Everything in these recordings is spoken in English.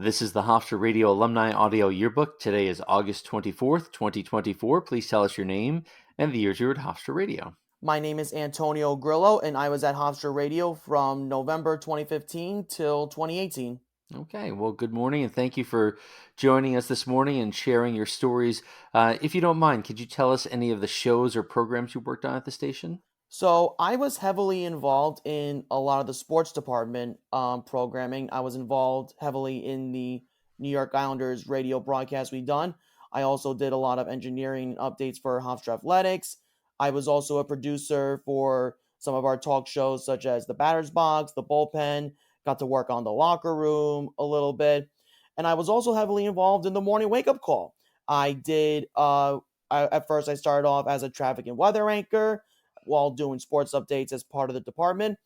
This is the Hofstra Radio Alumni Audio Yearbook. Today is August 24th, 2024. Please tell us your name and the years you were at Hofstra Radio. My name is Antonio Grillo, and I was at Hofstra Radio from November 2015 till 2018. Okay, well, good morning, and thank you for joining us this morning and sharing your stories. If you don't mind, could you tell us any of the shows or programs you worked on at the station? So I was heavily involved in a lot of the sports department programming. I was involved heavily in the New York Islanders radio broadcast we done. I also did a lot of engineering updates for Hofstra Athletics. I was also a producer for some of our talk shows, such as the Batter's Box, the Bullpen. Got to work on the locker room a little bit, and I was also heavily involved in the morning wake up call. I did. At first, I started off as a traffic and weather anchor while doing sports updates as part of the department.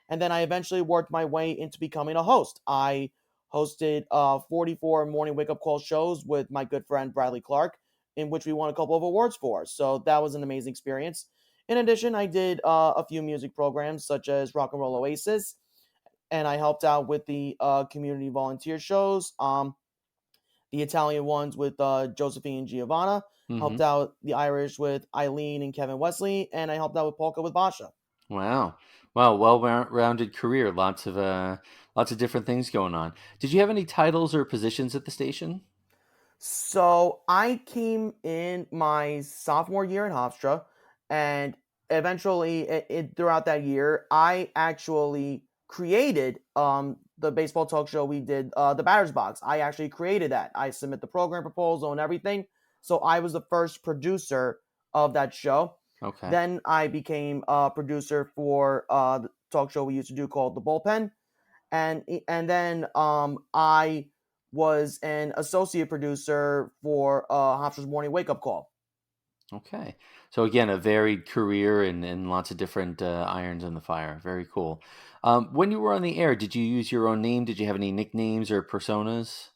And then I eventually worked my way into becoming a host. I hosted 44 morning wake up call shows with my good friend Bradley Clark, in which we won a couple of awards for. So that was an amazing experience. In addition, I did a few music programs such as Rock and Roll Oasis, and I helped out with the community volunteer shows. The Italian ones with Josephine and Giovanna. Helped Mm-hmm. out the Irish with Eileen and Kevin Wesley, and I helped out with Polka with Basha. Wow, wow, well-rounded career. Lots of different things going on. Did you have any titles or positions at the station? So I came in my sophomore year in Hofstra, and eventually, throughout that year, I actually created the baseball talk show we did, the Batter's Box. I actually created that. I submit the program proposal and everything. So I was the first producer of that show. Okay. Then I became a producer for the talk show we used to do called The Bullpen, and then I was an associate producer for Hofstra's Morning Wake Up Call. Okay. So again, a varied career and lots of different irons in the fire. Very cool. When you were on the air, did you use your own name? Did you have any nicknames or personas?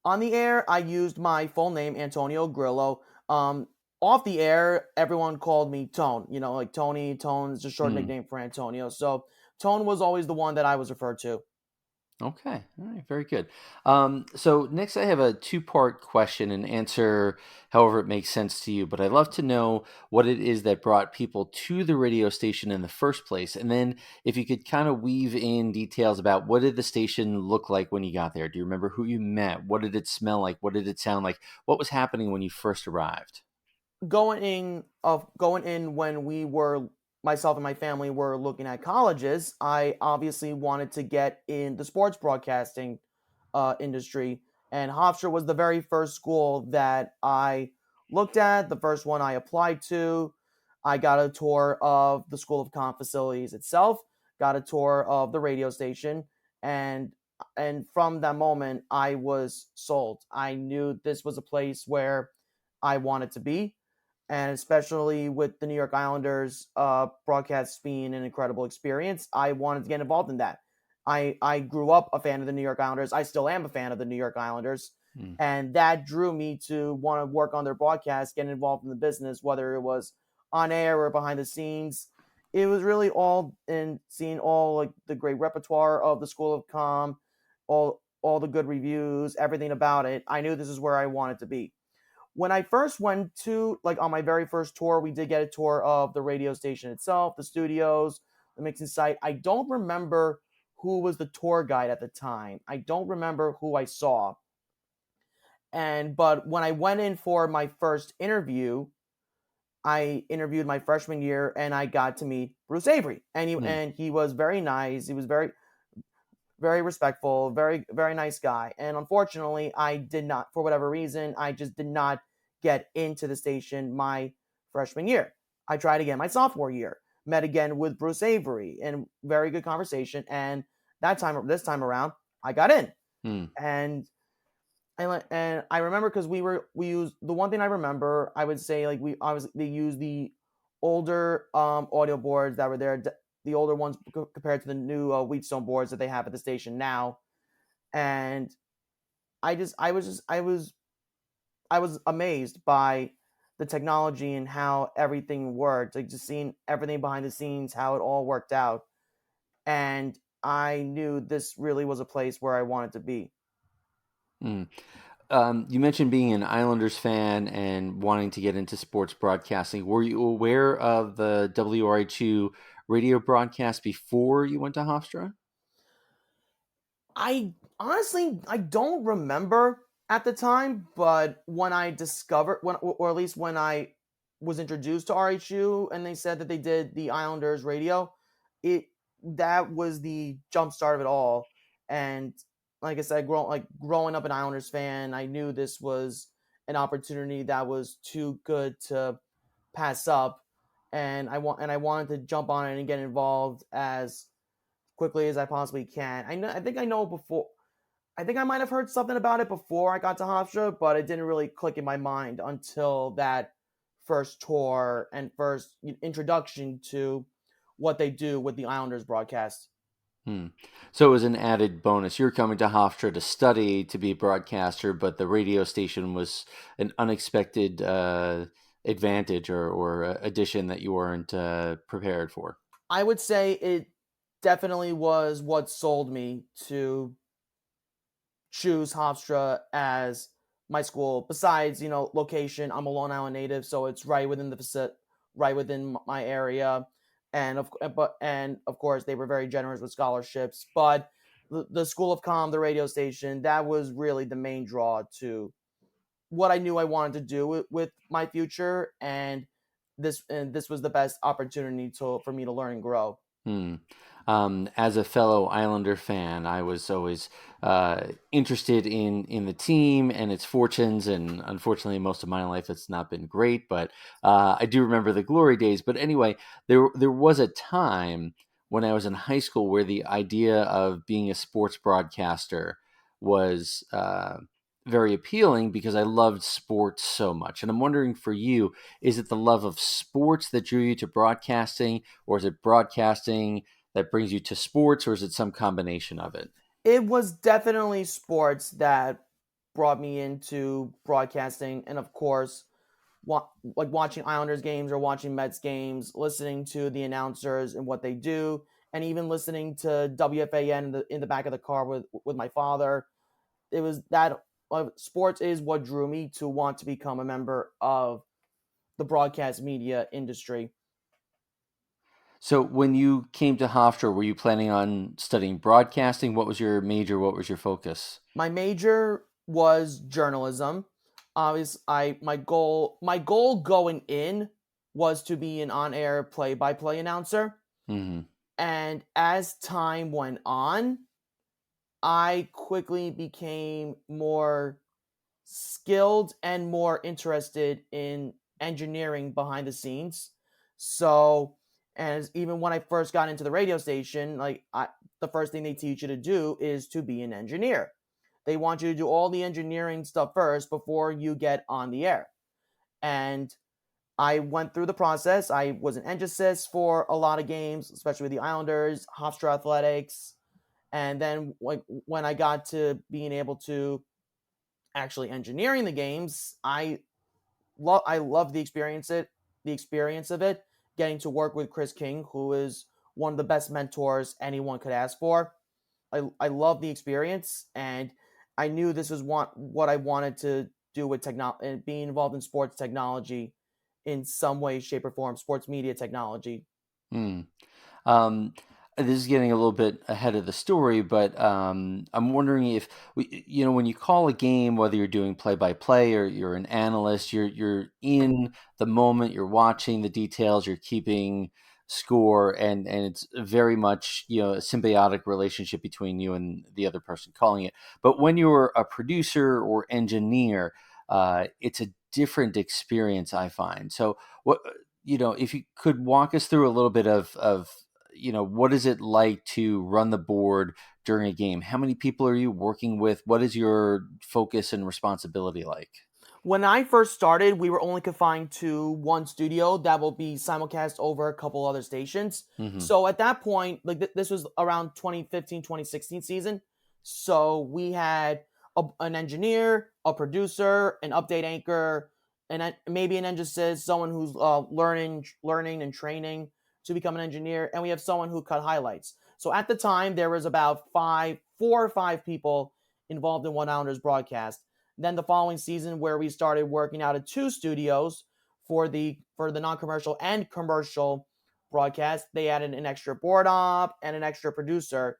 On the air, I used my full name, Antonio Grillo. Off the air, everyone called me Tone. You know, like Tony. Tone is a short Hmm. nickname for Antonio. So Tone was always the one that I was referred to. Okay. All right. Very good. So next, I have a two-part question and answer however it makes sense to you. But I'd love to know what it is that brought people to the radio station in the first place, and then if you could kind of weave in details about what did the station look like when you got there. Do you remember who you met? What did it smell like? What did it sound like? What was happening when you first arrived? Going in when we were myself and my family were looking at colleges, I obviously wanted to get in the sports broadcasting industry, and Hofstra was the very first school that I looked at, the first one I applied to. I got a tour of the School of Comm facilities itself, got a tour of the radio station, and and from that moment I was sold. I knew this was a place where I wanted to be, and especially with the New York Islanders broadcast being an incredible experience, I wanted to get involved in that. I grew up a fan of the New York Islanders. I still am a fan of the New York Islanders, Hmm. and that drew me to want to work on their broadcast, get involved in the business, whether it was on air or behind the scenes. It was really all in seeing all like the great repertoire of the School of Com, all the good reviews, everything about it. I knew this is where I wanted to be. When I first went to, like, on my very first tour, we did get a tour of the radio station itself, the studios, the mixing site. I don't remember who was the tour guide at the time. I don't remember who I saw. But when I went in for my first interview, I interviewed my freshman year and I got to meet Bruce Avery. Hmm. And he was very nice. He was very respectful, very nice guy. And unfortunately, I did not, for whatever reason, I just did not get into the station my freshman year. I tried again my sophomore year, met again with Bruce Avery, and very good conversation. And this time around, I got in. Hmm. And and I remember because we used the one thing I remember, I would say, like, we obviously they used the older audio boards that were there, the older ones compared to the new Wheatstone boards that they have at the station now. And I was amazed by the technology and how everything worked, like just seeing everything behind the scenes, how it all worked out. And I knew this really was a place where I wanted to be. Mm. You mentioned being an Islanders fan and wanting to get into sports broadcasting. Were you aware of the WRHU radio broadcast before you went to Hofstra? I honestly I don't remember at the time, but when I discovered when or at least when I was introduced to RHU and they said that they did the Islanders radio, it that was the jump start of it all. And like I said, growing up an Islanders fan, I knew this was an opportunity that was too good to pass up, and I wanted to jump on it and get involved as quickly as I possibly can. I know before I think I might have heard something about it before I got to Hofstra, but it didn't really click in my mind until that first tour and first introduction to what they do with the Islanders broadcast. Hmm. So it was an added bonus. You're coming to Hofstra to study to be a broadcaster, but the radio station was an unexpected advantage or addition that you weren't prepared for. I would say it definitely was what sold me to choose Hofstra as my school. Besides, location, I'm a Long Island native, so it's right within right within my area, and of course they were very generous with scholarships. But the School of Com, the radio station, that was really the main draw to what I knew I wanted to do with my future, and this was the best opportunity for me to learn and grow. Hmm. As a fellow Islander fan, I was always interested in the team and its fortunes, and unfortunately, most of my life it's not been great. But I do remember the glory days. But anyway, there was a time when I was in high school where the idea of being a sports broadcaster was very appealing because I loved sports so much. And I'm wondering for you, is it the love of sports that drew you to broadcasting? Or is it broadcasting that brings you to sports, or is it some combination of it? It was definitely sports that brought me into broadcasting, and of course, like watching Islanders games or watching Mets games, listening to the announcers and what they do, and even listening to WFAN in the back of the car with my father. It was that sports is what drew me to want to become a member of the broadcast media industry. So, when you came to Hofstra, were you planning on studying broadcasting? What was your major? What was your focus? My major was journalism. Obviously, I my goal going in was to be an on-air play-by-play announcer. Hmm. And as time went on, I quickly became more skilled and more interested in engineering behind the scenes. So, as even when I first got into the radio station, the first thing they teach you to do is to be an engineer. They want you to do all the engineering stuff first before you get on the air. And I went through the process. I was an engine assist for a lot of games, especially with the Islanders, Hofstra Athletics, and then like when I got to being able to actually engineering the games, I love the experience of it. Getting to work with Chris King, who is one of the best mentors anyone could ask for. I love the experience, and I knew this was what I wanted to do with technology and being involved in sports technology in some way, shape, or form. Sports media technology. Hmm. Um, this is getting a little bit ahead of the story, but I'm wondering if when you call a game, whether you're doing play by play or you're an analyst, you're in the moment, you're watching the details, you're keeping score, and it's very much a symbiotic relationship between you and the other person calling it. But when you're a producer or engineer, it's a different experience, I find. So what if you could walk us through a little bit of what is it like to run the board during a game? How many people are you working with? What is your focus and responsibility like? When I first started, we were only confined to one studio that will be simulcast over a couple other stations. Hmm. So at that point, this was around 2015, 2016 season. So we had an engineer, a producer, an update anchor, and maybe an engine says someone who's learning and training to become an engineer, and we have someone who cut highlights. So at the time, there was about four or five people involved in one Islanders broadcast. Then the following season, where we started working out of two studios for the non-commercial and commercial broadcast, they added an extra board op and an extra producer,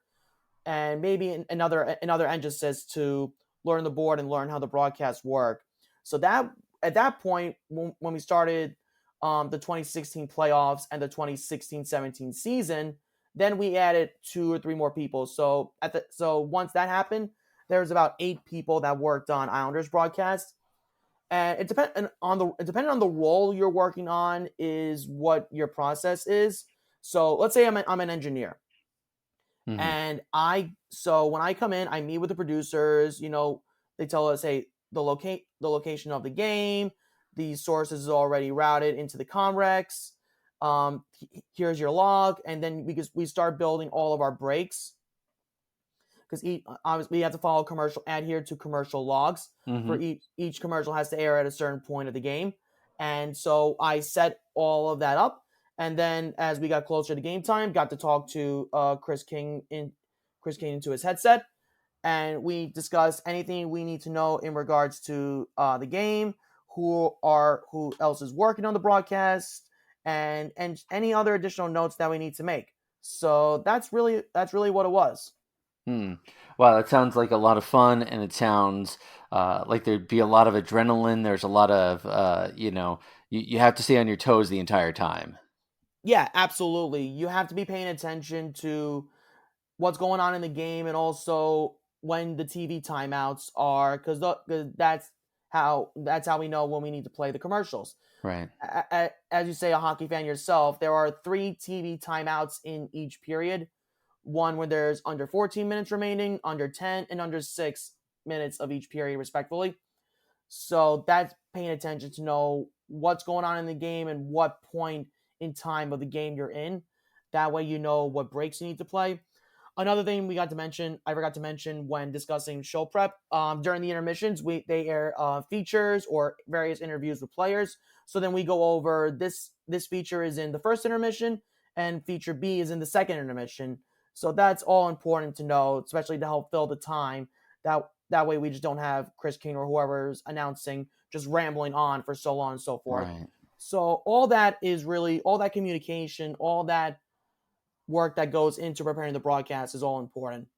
and maybe another emphasis to learn the board and learn how the broadcasts work. So that at that point, when we started the 2016 playoffs and the 2016-17 season, then we added two or three more people. So once that happened, there was about 8 people that worked on Islanders broadcast. And it depending on the role you're working on is what your process is. So let's say I'm an engineer, Hmm. and so when I come in, I meet with the producers. They tell us, hey, the location of the game, the source is already routed into the Comrex. Here's your log, and then because we start building all of our breaks, because obviously we have to adhere to commercial logs. For Hmm. each commercial has to air at a certain point of the game, and so I set all of that up. And then as we got closer to game time, got to talk to Chris King into his headset, and we discussed anything we need to know in regards to the game, who else is working on the broadcast, and any other additional notes that we need to make. So that's really what it was. Hmm. Wow, that sounds like a lot of fun, and it sounds like there'd be a lot of adrenaline. There's a lot of, you have to stay on your toes the entire time. Yeah, absolutely. You have to be paying attention to what's going on in the game, and also when the TV timeouts are, because that's how we know when we need to play the commercials. Right. As you say, a hockey fan yourself, there are 3 TV timeouts in each period. One where there's under 14 minutes remaining, under 10, and under 6 minutes of each period, respectively. So that's paying attention to know what's going on in the game and what point in time of the game you're in. That way you know what breaks you need to play. Another thing I forgot to mention when discussing show prep, during the intermissions, they air features or various interviews with players. So then we go over this feature is in the first intermission, and feature B is in the second intermission. So that's all important to know, especially to help fill the time. That way we just don't have Chris King or whoever's announcing just rambling on for so long and so forth. Right. So all that communication, all that work that goes into preparing the broadcast is all important.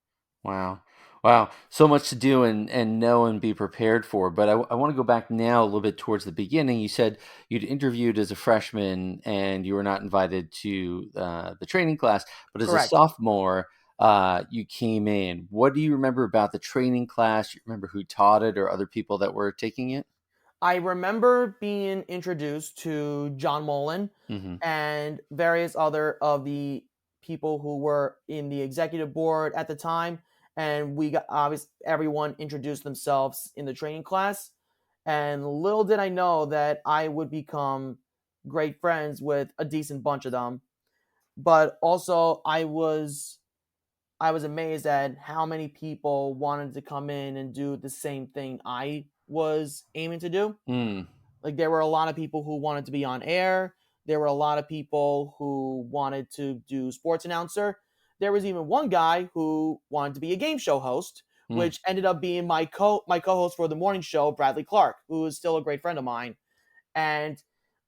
Wow. Wow. So much to do and know and be prepared for. But I want to go back now a little bit towards the beginning. You said you'd interviewed as a freshman and you were not invited to the training class, but as a Correct. sophomore, you came in. What do you remember about the training class? Do you remember who taught it or other people that were taking it? I remember being introduced to John Mullen Hmm. and various other of the people who were in the executive board at the time, and we got obviously everyone introduced themselves in the training class. And little did I know that I would become great friends with a decent bunch of them. But also, I was amazed at how many people wanted to come in and do the same thing I was aiming to do. Mm. Like, there were a lot of people who wanted to be on air. There were a lot of people who wanted to do sports announcer. There was even one guy who wanted to be a game show host, Mm. which ended up being my co-host for the morning show, Bradley Clark, who is still a great friend of mine. And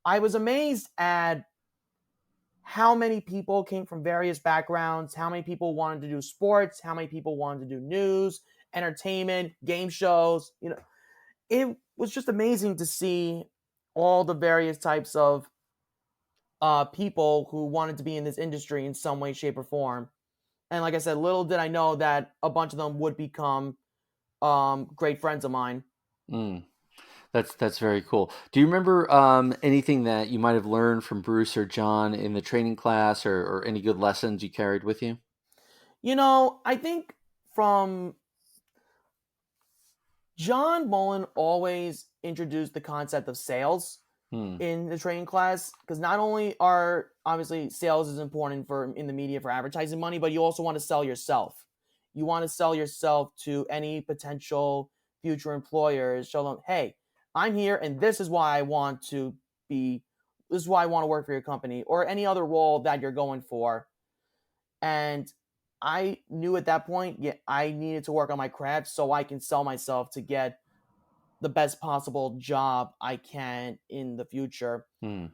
I was amazed at how many people came from various backgrounds, how many people wanted to do sports, how many people wanted to do news, entertainment, game shows. It was just amazing to see all the various types of people who wanted to be in this industry in some way, shape, or form. And like I said, little did I know that a bunch of them would become great friends of mine. Mm. That's very cool. Do you remember anything that you might have learned from Bruce or John in the training class, or any good lessons you carried with you? I think from John Mullen always introduced the concept of sales Hmm. in the training class, because not only are obviously sales is important for in the media for advertising money, but you also want to sell yourself. You want to sell yourself to any potential future employers, show them, hey, I'm here and this is why I want to work for your company or any other role that you're going for. And I knew at that point, yeah, I needed to work on my craft so I can sell myself to get the best possible job I can in the future. Hmm.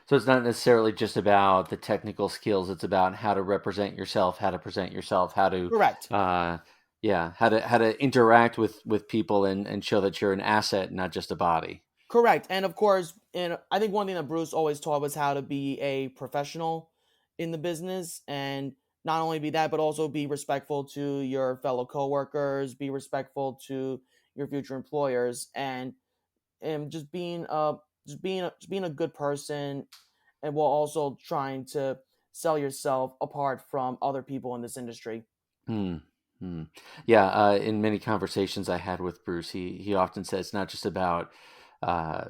So it's not necessarily just about the technical skills. It's about how to represent yourself, how to present yourself, how to, Correct. uh, yeah, how to interact with people and show that you're an asset, not just a body. Correct. And of course, and I think one thing that Bruce always taught was how to be a professional in the business, and not only be that, but also be respectful to your fellow coworkers, be respectful to your future employers, and just being a good person, and while also trying to sell yourself apart from other people in this industry. Hmm. Hmm. Yeah. In many conversations I had with Bruce, he often says it's not just about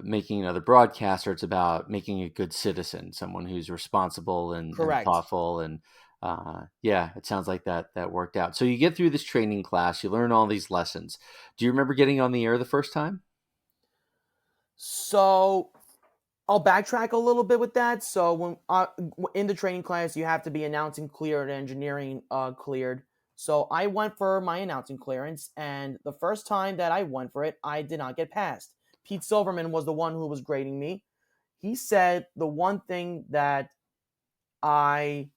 making another broadcaster; it's about making a good citizen, someone who's responsible and Correct. thoughtful. And yeah, it sounds like that worked out. So you get through this training class, you learn all these lessons. Do you remember getting on the air the first time? So I'll backtrack a little bit with that. So when in the training class, you have to be announcing cleared, engineering cleared. So I went for my announcing clearance, and the first time that I went for it, I did not get passed. Pete Silverman was the one who was grading me. He said the one thing that I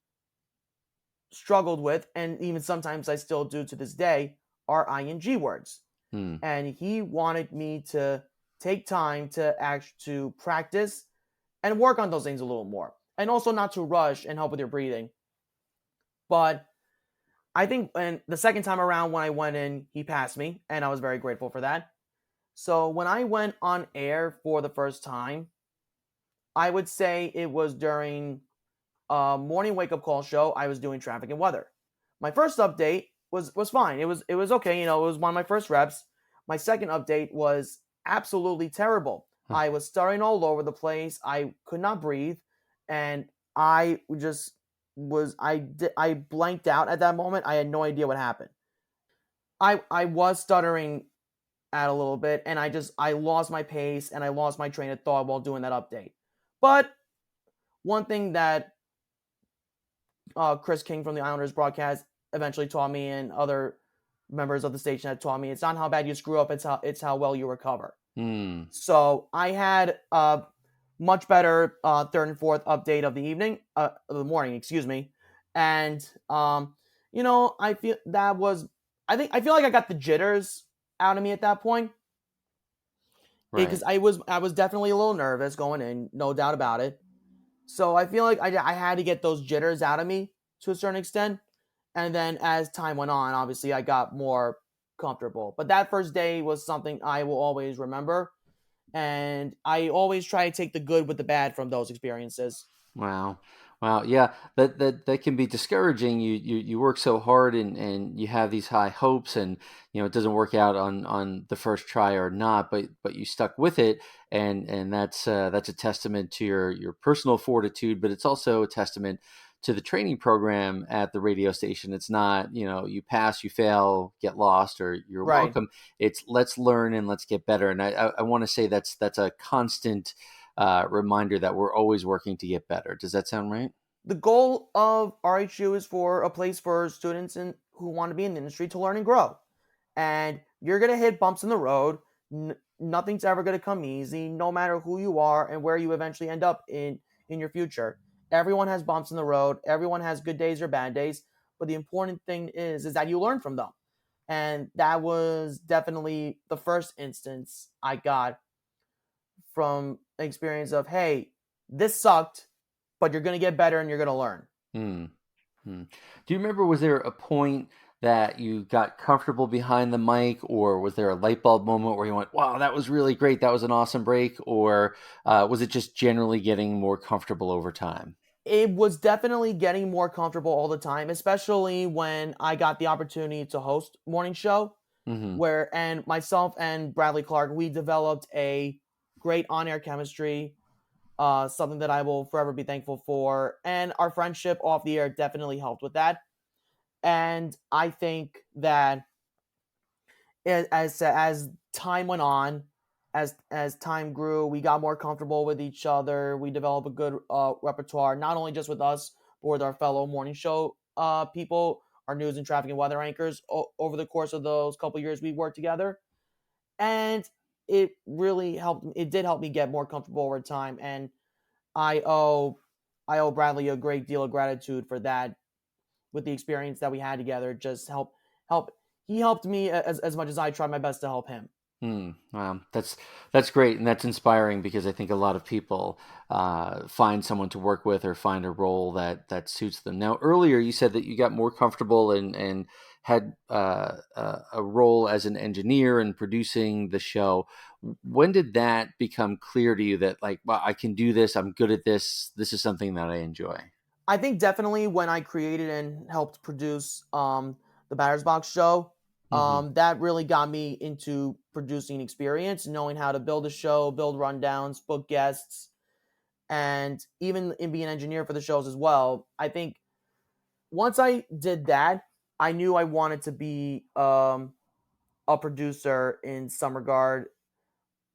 struggled with, and even sometimes I still do to this day, are ing words. Hmm. And he wanted me to take time to practice and work on those things a little more. And also not to rush and help with your breathing. But I think when the second time around when I went in, he passed me, and I was very grateful for that. So when I went on air for the first time, I would say it was during a morning wake up call show. I was doing traffic and weather. My first update was fine. It was okay. It was one of my first reps. My second update was absolutely terrible. Huh. I was stuttering all over the place. I could not breathe, and I just I blanked out at that moment. I had no idea what happened. I was stuttering at a little bit, and I lost my pace and I lost my train of thought while doing that update. But one thing that Chris King from the Islanders broadcast eventually taught me, and other members of the station had taught me, it's not how bad you screw up, it's how well you recover. Hmm. So I had a much better third and fourth update of the evening, of the morning, excuse me, and I feel that was, I feel like I got the jitters out of me at that point, Right. because I was definitely a little nervous going in, no doubt about it. So I feel like I had to get those jitters out of me to a certain extent. And then as time went on, obviously I got more comfortable. But that first day was something I will always remember. And I always try to take the good with the bad from those experiences. Wow. Wow. Yeah, that can be discouraging. You work so hard and you have these high hopes, and it doesn't work out on the first try or not, but you stuck with it, and that's a testament to your personal fortitude, but it's also a testament to the training program at the radio station. It's not, you pass, you fail, get lost, or you're Right. welcome. It's let's learn and let's get better. And I want to say that's a constant reminder that we're always working to get better. Does that sound right? The goal of RHU is for a place for students who want to be in the industry to learn and grow. And you're going to hit bumps in the road. Nothing's ever going to come easy, no matter who you are and where you eventually end up in your future. Everyone has bumps in the road. Everyone has good days or bad days. But the important thing is that you learn from them. And that was definitely the first instance I got from an experience of, hey, this sucked, but you're going to get better and you're going to learn. Hmm. Hmm. Do you remember, was there a point that you got comfortable behind the mic, or was there a light bulb moment where you went, wow, that was really great, that was an awesome break, or was it just generally getting more comfortable over time? It was definitely getting more comfortable all the time, especially when I got the opportunity to host morning show, Hmm. where and myself and Bradley Clark, we developed a great on-air chemistry, something that I will forever be thankful for. And our friendship off the air definitely helped with that. And I think that as time went on, as time grew, we got more comfortable with each other. We developed a good repertoire, not only just with us, but with our fellow morning show people, our news and traffic and weather anchors, over the course of those couple years we worked together, and it really helped. It did help me get more comfortable over time, and I owe I owe Bradley a great deal of gratitude for that. With the experience that we had together, just help. He helped me as much as I tried my best to help him. Wow, that's great, and that's inspiring because I think a lot of people find someone to work with or find a role that suits them. Now, earlier you said that you got more comfortable and had a role as an engineer and producing the show. When did that become clear to you that like, well, I can do this, I'm good at this, this is something that I enjoy? I think definitely when I created and helped produce the Batter's Box show, Hmm. that really got me into producing experience, knowing how to build a show, build rundowns, book guests, and even in being an engineer for the shows as well. I think once I did that, I knew I wanted to be a producer in some regard,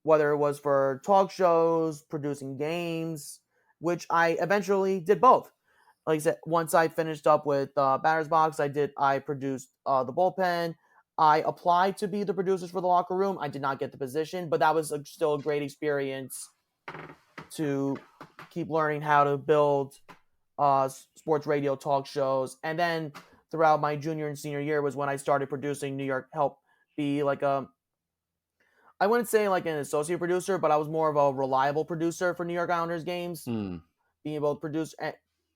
whether it was for talk shows, producing games, which I eventually did both. Like I said, once I finished up with Batter's Box, I produced the bullpen. I applied to be the producers for the locker room. I did not get the position, but that was still a great experience to keep learning how to build sports radio talk shows. And then throughout my junior and senior year was when I started producing New York, help be like a, I wouldn't say like an associate producer, but I was more of a reliable producer for New York Islanders games, Hmm. being both producer,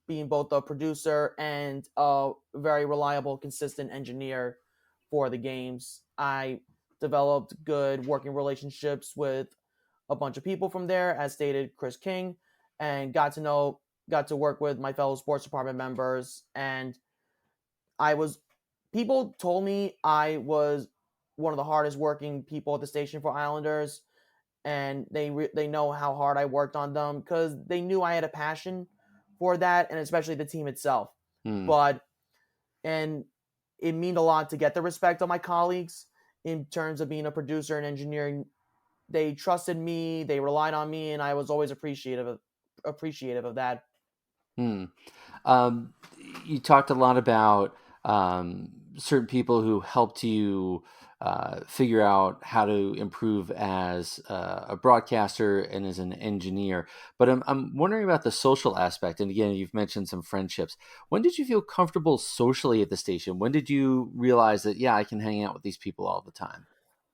being both a producer and a very reliable, consistent engineer for the games. I developed good working relationships with a bunch of people from there, as stated, Chris King, and got to work with my fellow sports department members. And I was, people told me I was one of the hardest working people at the station for Islanders, and they know how hard I worked on them because they knew I had a passion for that, and especially the team itself. Hmm. But and it meant a lot to get the respect of my colleagues in terms of being a producer and engineering. They trusted me, they relied on me, and I was always appreciative of that. Hmm. Um, you talked a lot about certain people who helped you figure out how to improve as a broadcaster and as an engineer. But I'm wondering about the social aspect. And again, you've mentioned some friendships. When did you feel comfortable socially at the station? When did you realize that, yeah, I can hang out with these people all the time?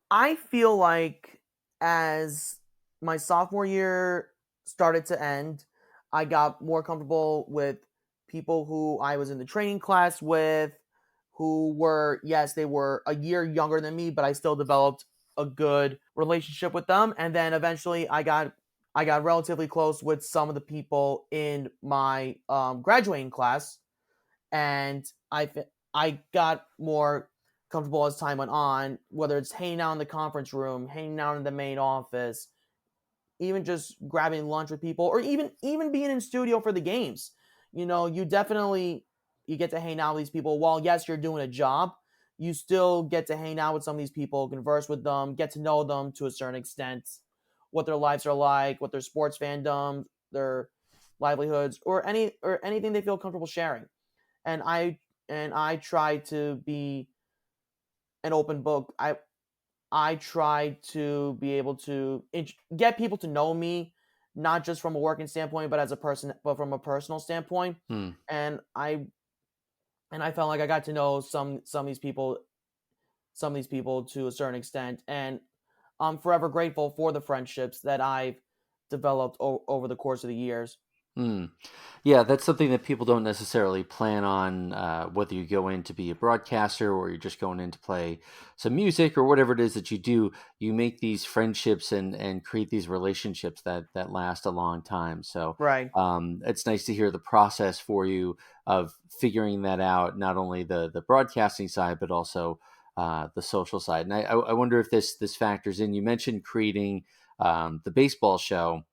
I feel like as my sophomore year started to end, I got more comfortable with people who I was in the training class with, who were, yes, they were a year younger than me, but I still developed a good relationship with them. And then eventually I got relatively close with some of the people in my graduating class, and I got more comfortable as time went on. Whether it's hanging out in the conference room, hanging out in the main office, even just grabbing lunch with people, or even being in studio for the games. You know, you get to hang out with these people. While yes, you're doing a job, you still get to hang out with some of these people, converse with them, get to know them to a certain extent, what their lives are like, what their sports fandom, their livelihoods, or anything they feel comfortable sharing. And I try to be an open book. I try to be able to get people to know me, not just from a working standpoint, but as a person, but from a personal standpoint. Hmm. And I felt like I got to know some of these people to a certain extent, and I'm forever grateful for the friendships that I've developed over the course of the years. Hmm. Yeah, that's something that people don't necessarily plan on, whether you go in to be a broadcaster or you're just going in to play some music or whatever it is that you do. You make these friendships and create these relationships that last a long time. So Right. it's nice to hear the process for you of figuring that out, not only the broadcasting side, but also the social side. And I wonder if this factors in. You mentioned creating the baseball show.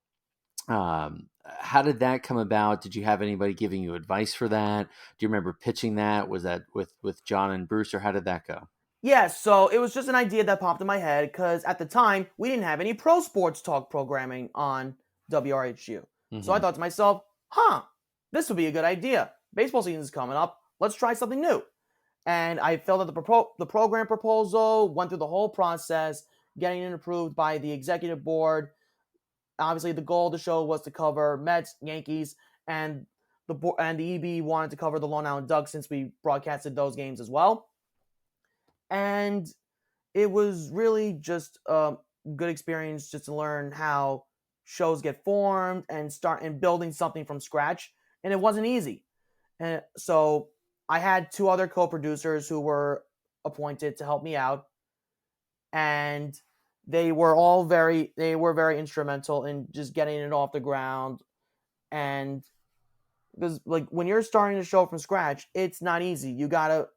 How did that come about? Did you have anybody giving you advice for that? Do you remember pitching that? Was that with John and Bruce, or how did that go? Yeah, so it was just an idea that popped in my head because at the time we didn't have any pro sports talk programming on WRHU. So I Hmm. thought to myself, huh, this would be a good idea. Baseball season's coming up. let's try something new. And I filled out the program proposal, went through the whole process, getting it approved by the executive board. Obviously, the goal of the show was to cover Mets, Yankees, and the EB wanted to cover the Long Island Ducks since we broadcasted those games as well. And it was really just a good experience just to learn how shows get formed and start and building something from scratch. And it wasn't easy. And so I had two other co-producers who were appointed to help me out, and they were very instrumental in just getting it off the ground. And because like when you're starting a show from scratch, it's not easy. You gotta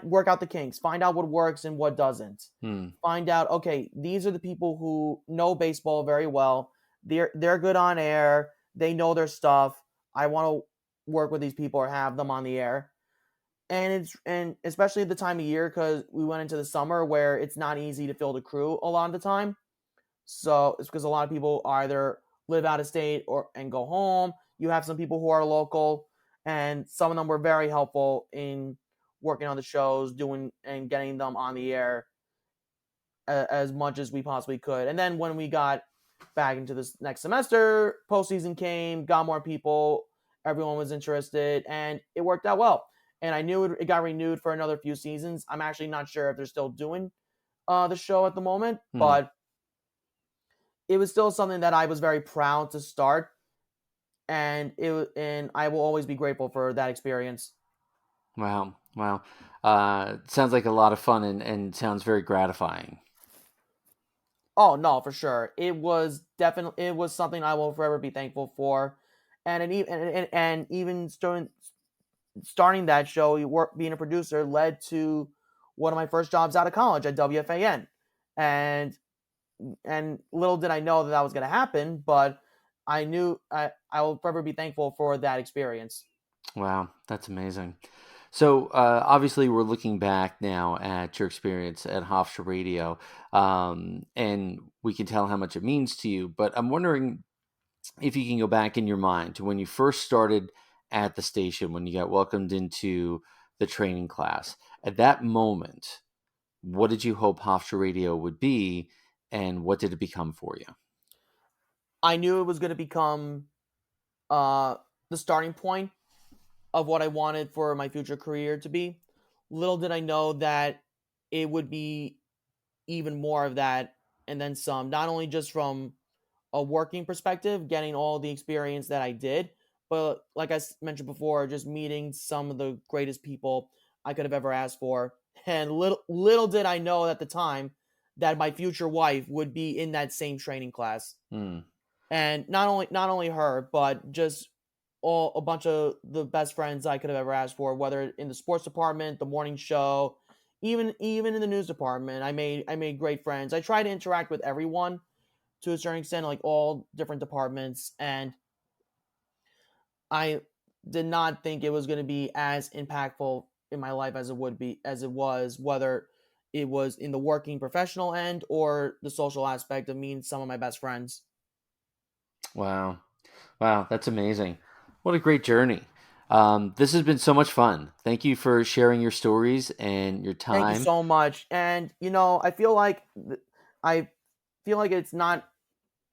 work out the kinks, find out what works and what doesn't. Hmm. Find out, okay, these are the people who know baseball very well. They're good on air. They know their stuff. I want to work with these people or have them on the air. And especially at the time of year, because we went into the summer where it's not easy to fill the crew a lot of the time. So it's because a lot of people either live out of state or and go home. You have some people who are local, and some of them were very helpful in working on the shows, doing and getting them on the air as much as we possibly could. And then when we got back into this next semester, postseason came, got more people, everyone was interested, and it worked out well. And I knew it got renewed for another few seasons. I'm actually not sure if they're still doing the show at the moment, Hmm. but it was still something that I was very proud to start, and I will always be grateful for that experience. Wow. Wow. Sounds like a lot of fun and sounds very gratifying. Oh no, for sure. It was something I will forever be thankful for, and even starting that show, being a producer led to one of my first jobs out of college at WFAN, and little did I know that was going to happen, but I will forever be thankful for that experience. Wow, that's amazing. So obviously, we're looking back now at your experience at Hofstra Radio, and we can tell how much it means to you. But I'm wondering if you can go back in your mind to when you first started at the station, when you got welcomed into the training class. At that moment, what did you hope Hofstra Radio would be, and what did it become for you? I knew it was going to become uh, the starting point of what I wanted for my future career to be. Little did I know that it would be even more of that and then some, not only just from a working perspective, getting all the experience that I did, but like I mentioned before, just meeting some of the greatest people I could have ever asked for. And little did I know at the time that my future wife would be in that same training class. Hmm. And not only her, but just all a bunch of the best friends I could have ever asked for, whether in the sports department, the morning show, even in the news department. I made great friends. I try to interact with everyone to a certain extent, like all different departments, and I did not think it was going to be as impactful in my life as it was, whether it was in the working professional end or the social aspect of meeting some of my best friends. Wow. Wow, that's amazing. What a great journey. This has been so much fun. Thank you for sharing your stories and your Thank you time. so much. And I feel like it's not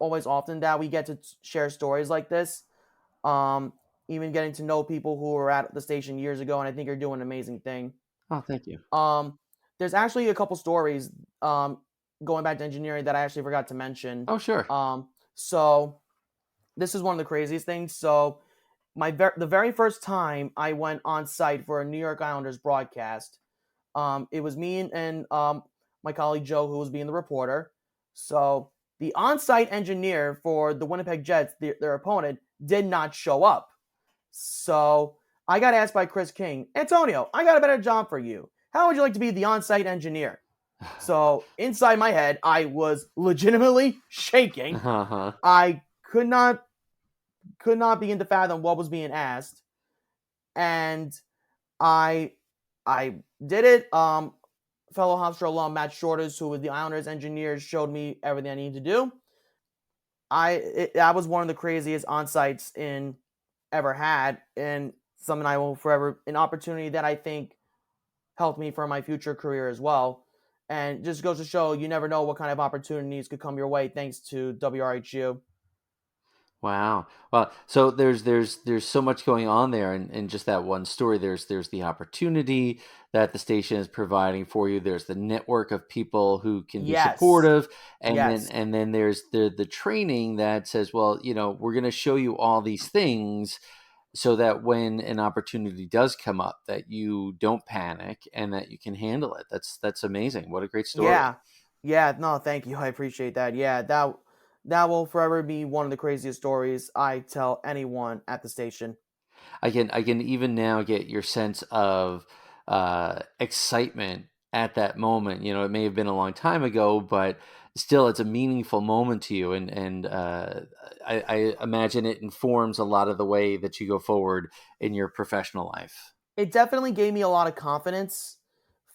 always often that we get to share stories like this. Um, Even getting to know people who were at the station years ago, and I think you're doing an amazing thing. Oh, thank you. Um, there's actually a couple stories going back to engineering that I actually forgot to mention. Oh, sure. So this is one of the craziest things. So the very first time I went on site for a New York Islanders broadcast, it was me and my colleague Joe who was being the reporter. So the on-site engineer for the Winnipeg Jets, their opponent, did not show up. So I got asked by Chris King, Antonio, I got a better job for you. How would you like to be the on-site engineer? So inside my head, I was legitimately shaking. Uh-huh. I could not begin to fathom what was being asked, and I I did it. Fellow Hofstra alum Matt Shorters, who was the Islanders engineer, showed me everything I needed to do. That was one of the craziest on sites in ever had, and something I will forever, an opportunity that I think helped me for my future career as well. And just goes to show you never know what kind of opportunities could come your way thanks to WRHU. Wow. Well, so there's so much going on there in just that one story. There's the opportunity that the station is providing for you. There's the network of people who can be Yes. supportive, and then Yes. there's the training that says, well, we're going to show you all these things so that when an opportunity does come up, that you don't panic and that you can handle it. That's amazing. What a great story. Yeah. Yeah, no, thank you. I appreciate that. Yeah, that will forever be one of the craziest stories I tell anyone at the station. I can even now get your sense of excitement at that moment. It may have been a long time ago, but still, it's a meaningful moment to you, and I imagine it informs a lot of the way that you go forward in your professional life. It definitely gave me a lot of confidence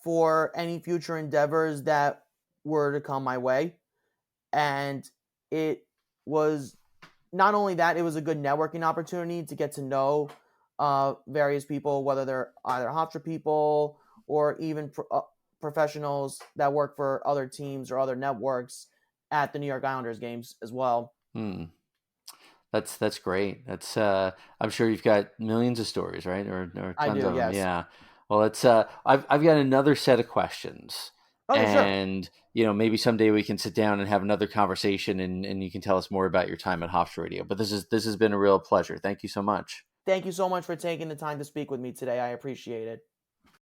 for any future endeavors that were to come my way. And it was not only that, it was a good networking opportunity to get to know various people, whether they're either Hofstra people or even professionals that work for other teams or other networks at the New York Islanders games as well. Hmm. That's great. I'm sure you've got millions of stories, right? Or I tons do, of them. yes. Yeah. Well, it's I've got another set of questions, Okay, sure. and maybe someday we can sit down and have another conversation, and you can tell us more about your time at Hofstra Radio. But this has been a real pleasure. Thank you so much. Thank you so much for taking the time to speak with me today. I appreciate it.